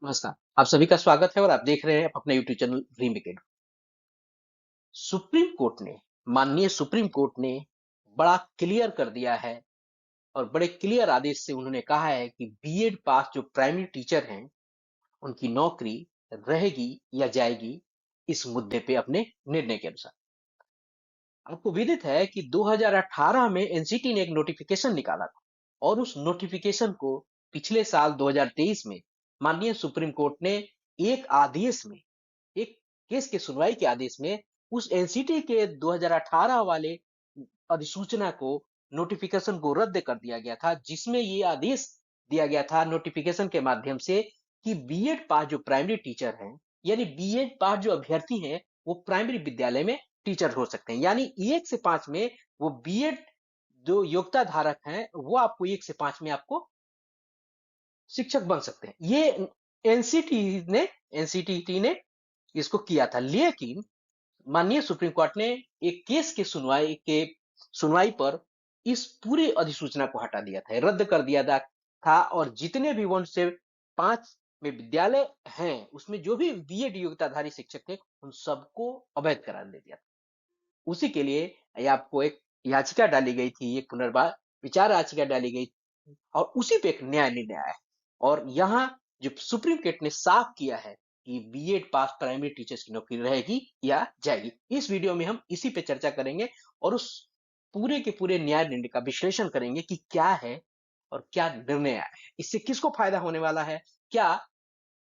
नमस्कार, आप सभी का स्वागत है और आप देख रहे हैं अपना YouTube channel dream academy. Supreme court ने माननीय सुप्रीम कोर्ट ने बड़ा क्लियर कर दिया है और बड़े क्लियर आदेश से उन्होंने कहा है कि बीएड पास जो प्राइमरी टीचर हैं, उनकी नौकरी रहेगी या जाएगी, इस मुद्दे पे अपने निर्णय के अनुसार। आपको विदित है कि 2018 में एनसीटी ने एक नोटिफिकेशन निकाला था और उस नोटिफिकेशन को पिछले साल 2023 में माननीय सुप्रीम कोर्ट ने एक आदेश में, एक केस के सुनवाई के आदेश में उस एनसीटी के 2018 वाले अधिसूचना को, नोटिफिकेशन को रद्द कर दिया गया था, जिसमें ये आदेश दिया गया था नोटिफिकेशन के माध्यम से कि बीएड पास जो प्राइमरी टीचर हैं, यानी बीएड पास जो अभ्यर्थी हैं, वो प्राइमरी विद्यालय में टीचर हो सकते हैं। यानी 1 से 5 में वो बीएड जो योग्यता धारक हैं, वो आपको 1 से 5 में आपको शिक्षक बन सकते हैं। ये एनसीटी ने एनसीटीटी ने इसको किया था। लेकिन माननीय सुप्रीम कोर्ट ने एक केस के सुनवाई पर इस पूरी अधिसूचना को हटा दिया था, रद्द कर दिया था और जितने भी 1 से 5 में विद्यालय हैं, उसमें जो भी बीएड योग्यताधारी शिक्षक थे, उन सबको अवैध करार दे दिया था। उसी के लिए ये आपको एक याचिका डाली गई थी, एक पुनर्वार विचार याचिका डाली गई और उसी पे एक न्याय निर्णय आया है। और यहाँ जो सुप्रीम कोर्ट ने साफ किया है कि बीएड पास प्राइमरी टीचर्स की नौकरी रहेगी या जाएगी। इस वीडियो में हम इसी पे चर्चा करेंगे और उस पूरे के पूरे न्याय निर्णय का विश्लेषण करेंगे कि क्या है और क्या निर्णय आया है, इससे किसको फायदा होने वाला है। क्या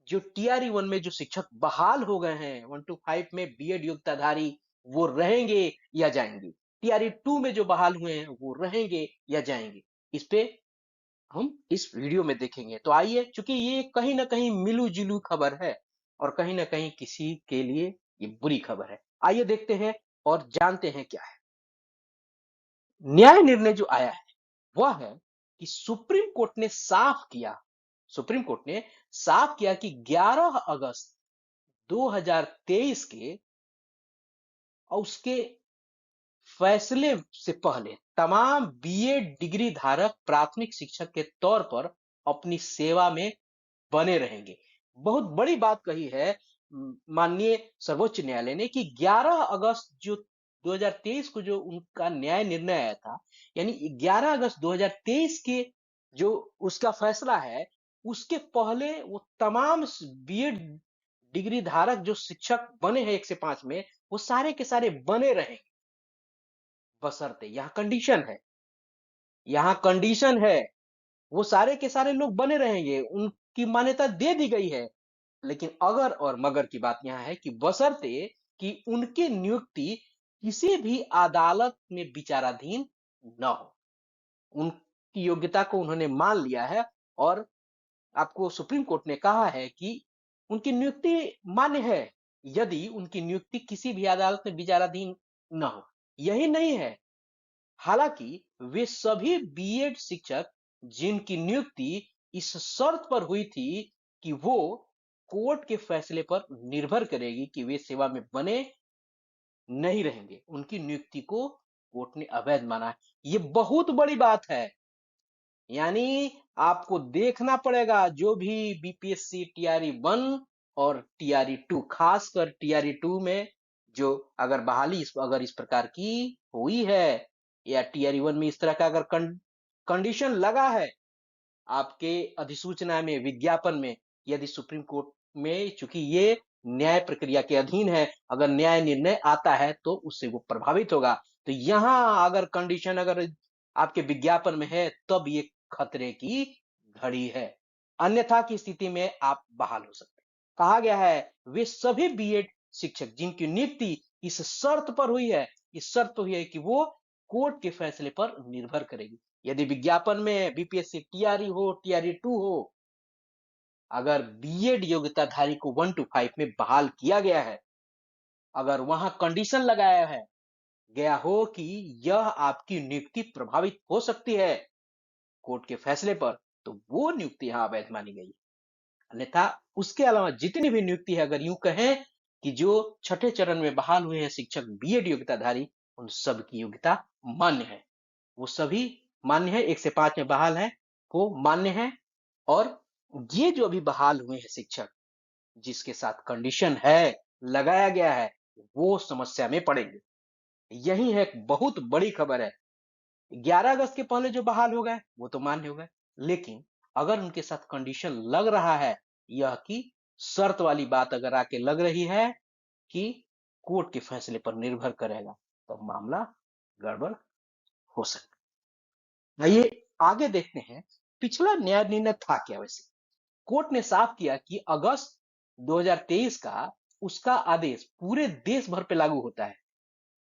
जो टीआरई 1 में जो शिक्षक बहाल हो गए हैं 1 to 5 में बीएड योग्यताधारी, वो रहेंगे या जाएंगे। टीआरई 2 में जो बहाल हुए हैं, वो रहेंगे या जाएंगे, इस पे हम इस वीडियो में देखेंगे। तो आइए, चूंकि ये कहीं ना कहीं मिलू जुलू खबर है और कहीं ना कहीं किसी के लिए ये बुरी खबर है, आइए देखते हैं और जानते हैं क्या है। न्याय निर्णय जो आया है वह है कि सुप्रीम कोर्ट ने साफ किया कि 11 अगस्त 2023 के और उसके फैसले से पहले तमाम बीएड डिग्री धारक प्राथमिक शिक्षक के तौर पर अपनी सेवा में बने रहेंगे। बहुत बड़ी बात कही है माननीय सर्वोच्च न्यायालय ने कि 11 अगस्त जो 2023 को जो उनका न्याय निर्णय आया था, यानी 11 अगस्त 2023 के जो उसका फैसला है, उसके पहले वो तमाम बीएड डिग्री धारक जो शिक्षक बने हैं 1 से 5 में, वो सारे के सारे बने रहेंगे, बशर्ते यहाँ कंडीशन है, वो सारे के सारे लोग बने रहेंगे, उनकी मान्यता दे दी गई है। लेकिन अगर और मगर की बात यहाँ है कि बशर्ते कि उनकी नियुक्ति किसी भी अदालत में विचाराधीन न हो। उनकी योग्यता को उन्होंने मान लिया है और आपको सुप्रीम कोर्ट ने कहा है कि उनकी नियुक्ति मान्य है यदि उनकी नियुक्ति किसी भी अदालत में विचाराधीन न हो। यही नहीं है, हालांकि वे सभी बीएड शिक्षक जिनकी नियुक्ति इस शर्त पर हुई थी कि वो कोर्ट के फैसले पर निर्भर करेगी कि वे सेवा में बने नहीं रहेंगे, उनकी नियुक्ति को कोर्ट ने अवैध माना है। ये बहुत बड़ी बात है। यानी आपको देखना पड़ेगा जो भी बीपीएससी टीआरई 1 और टीआरई 2, खासकर टीआरई 2 में जो अगर अगर इस प्रकार की हुई है या टीआरई 1 में इस तरह का अगर कंडीशन लगा है आपके अधिसूचना में, विज्ञापन में, यदि सुप्रीम कोर्ट में, चूंकि ये न्याय प्रक्रिया के अधीन है, अगर न्याय निर्णय आता है तो उससे वो प्रभावित होगा। तो यहाँ अगर कंडीशन अगर आपके विज्ञापन में है तब ये खतरे की घड़ी है, अन्यथा की स्थिति में आप बहाल हो सकते हैं। कहा गया है वे सभी बीएड शिक्षक जिनकी नियुक्ति इस शर्त पर हुई है, इस शर्त पर हुई है कि वो कोर्ट के फैसले पर निर्भर करेगी। यदि विज्ञापन में बीपीएससी टीआरई हो, टीआरई 2 हो, अगर बीएड योग्यताधारी को 1 to 5 में बहाल किया गया है, अगर वहां कंडीशन लगाया है गया हो कि यह आपकी नियुक्ति प्रभावित हो सकती है कोर्ट के फैसले पर, तो वो नियुक्ति यहां अवैध मानी गई। अन्यथा उसके अलावा जितनी भी नियुक्ति है, अगर यूं कहें कि जो छठे चरण में बहाल हुए हैं शिक्षक बीएड योग्यताधारी, उन सब की योग्यता मान्य है, वो सभी मान्य है, 1 से 5 में बहाल है वो मान्य है और ये जो अभी बहाल हुए हैं शिक्षक, जिसके साथ कंडीशन है, लगाया गया है, वो समस्या में पड़ेंगे। यही है एक बहुत बड़ी खबर है। 11 अगस्त के पहले जो बहाल हो गए, वो तो मान्य हो गए। लेकिन अगर उनके साथ कंडीशन लग रहा है, यह कि शर्त वाली बात अगर आके लग रही है कि कोर्ट के फैसले पर निर्भर करेगा, तो मामला गड़बड़ हो सकता है। आइए आगे देखते हैं, पिछला न्याय निर्णय था क्या वैसे। कोर्ट ने साफ किया कि अगस्त 2023 का उसका आदेश पूरे देश भर पे लागू होता है।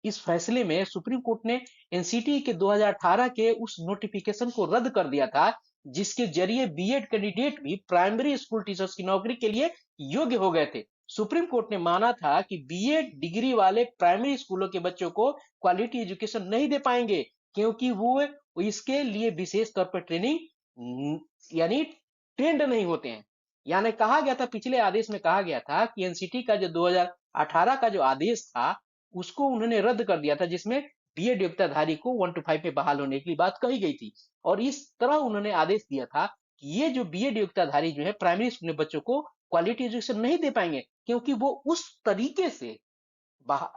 इस फैसले में सुप्रीम कोर्ट ने एनसीटी के 2018 के उस नोटिफिकेशन को रद्द कर दिया था, जिसके जरिए बीएड कैंडिडेट भी प्राइमरी स्कूल टीचर्स की नौकरी के लिए योग्य हो गए थे। सुप्रीम कोर्ट ने माना था कि बीएड डिग्री वाले प्राइमरी स्कूलों के बच्चों को क्वालिटी एजुकेशन नहीं दे पाएंगे, क्योंकि वो इसके लिए विशेष तौर पर ट्रेनिंग यानी ट्रेंड नहीं होते हैं। यानी कहा गया था, पिछले आदेश में कहा गया था कि एनसीटी का जो 2018 का जो आदेश था, उसको उन्होंने रद्द कर दिया था, जिसमें बीएड योग्यताधारी को 1 to 5 में बहाल होने की बात कही गई थी। और इस तरह उन्होंने आदेश दिया था कि ये जो बीएड योग्यताधारी जो है प्राइमरी स्कूल में बच्चों को क्वालिटी एजुकेशन नहीं दे पाएंगे, क्योंकि वो उस तरीके से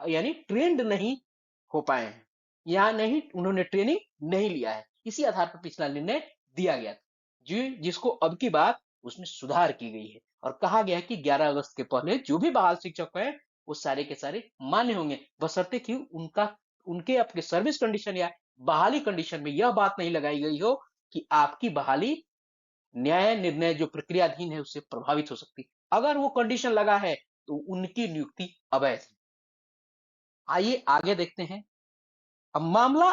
यानी ट्रेंड नहीं हो पाए हैं, या नहीं उन्होंने ट्रेनिंग नहीं लिया है। इसी आधार पर पिछला निर्णय दिया गया था, जी, जिसको अब की बात उसमें सुधार की गई है और कहा गया है कि 11 अगस्त के पहले जो भी बहाल शिक्षक हैं, वो सारे के सारे मान्य होंगे, बशर्ते कि उनके आपके सर्विस कंडीशन या बहाली कंडीशन में यह बात नहीं लगाई गई हो कि आपकी बहाली न्याय निर्णय जो प्रक्रियाधीन है उससे प्रभावित हो सकती। अगर वो कंडीशन लगा है, तो उनकी नियुक्ति अवैध है। आइए आगे देखते हैं। अब मामला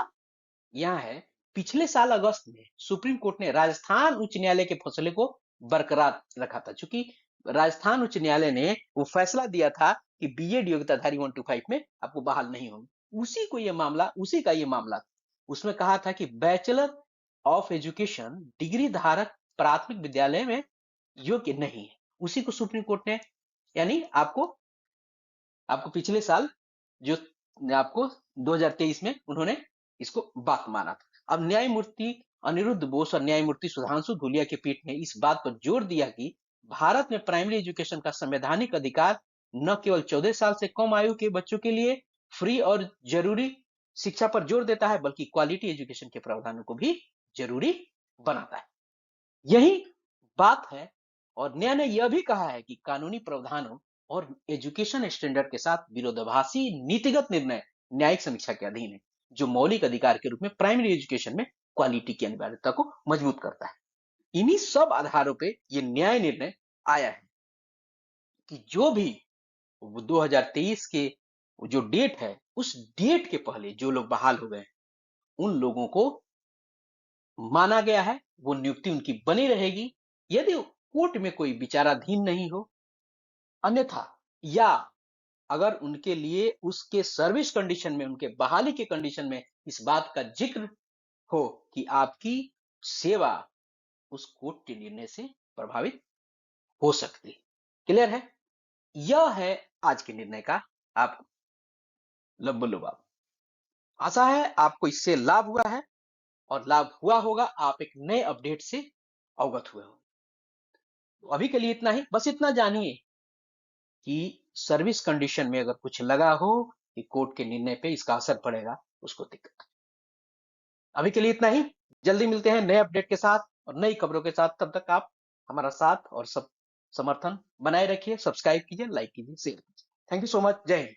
यह है, पिछले साल अगस्त में सुप्रीम कोर्ट ने राजस्थान उच्च न्यायालय के फैसले को बरकरार रखा था। चूंकि राजस्थान उच्च न्यायालय ने वो फैसला दिया था कि बीएड योग्यताधारी 1 to 5 में आपको बहाल नहीं होंगे, उसी का ये मामला था। उसमें कहा था कि बैचलर ऑफ एजुकेशन डिग्री धारक प्राथमिक विद्यालय में योग्य नहीं है। उसी को सुप्रीम कोर्ट ने, यानी आपको आपको पिछले साल जो आपको 2023 में उन्होंने इसको बात माना था। अब न्यायमूर्ति अनिरुद्ध बोस और न्यायमूर्ति सुधांशु धूलिया की पीठ ने इस बात पर जोर दिया कि भारत में प्राइमरी एजुकेशन का संवैधानिक अधिकार न केवल 14 साल से कम आयु के बच्चों के लिए फ्री और जरूरी शिक्षा पर जोर देता है, बल्कि क्वालिटी एजुकेशन के प्रावधानों को भी जरूरी बनाता है। यही बात है। और न्याय ने यह भी कहा है कि कानूनी प्रावधानों और एजुकेशन स्टैंडर्ड के साथ विरोधाभासी नीतिगत निर्णय न्यायिक समीक्षा के अधीन है, जो मौलिक अधिकार के रूप में प्राइमरी एजुकेशन में क्वालिटी की अनिवार्यता को मजबूत करता है। इन्हीं सब आधारों पे ये न्याय निर्णय आया है कि जो भी 2023 के जो डेट है, उस डेट के पहले जो लोग बहाल हो गए, उन लोगों को माना गया है वो नियुक्ति उनकी बनी रहेगी, यदि कोर्ट में कोई विचाराधीन नहीं हो। अन्यथा, या अगर उनके लिए उसके सर्विस कंडीशन में, उनके बहाली के कंडीशन में इस बात का जिक्र हो कि आपकी सेवा उस कोर्ट के निर्णय से प्रभावित हो सकती है। क्लियर है? यह है आज के निर्णय का आप लब्बुलुबाब। आशा है आपको इससे लाभ हुआ है और लाभ हुआ होगा, आप एक नए अपडेट से अवगत हुए हो। तो अभी के लिए इतना ही। बस इतना जानिए कि सर्विस कंडीशन में अगर कुछ लगा हो कि कोर्ट के निर्णय पे इसका असर पड़ेगा, उसको दिक्कत। अभी के लिए इतना ही। जल्दी मिलते हैं नए अपडेट के साथ और नई खबरों के साथ। तब तक आप हमारा साथ और सब समर्थन बनाए रखिए। सब्सक्राइब कीजिए, लाइक कीजिए, शेयर कीजिए। Thank you so much. जय हिंद।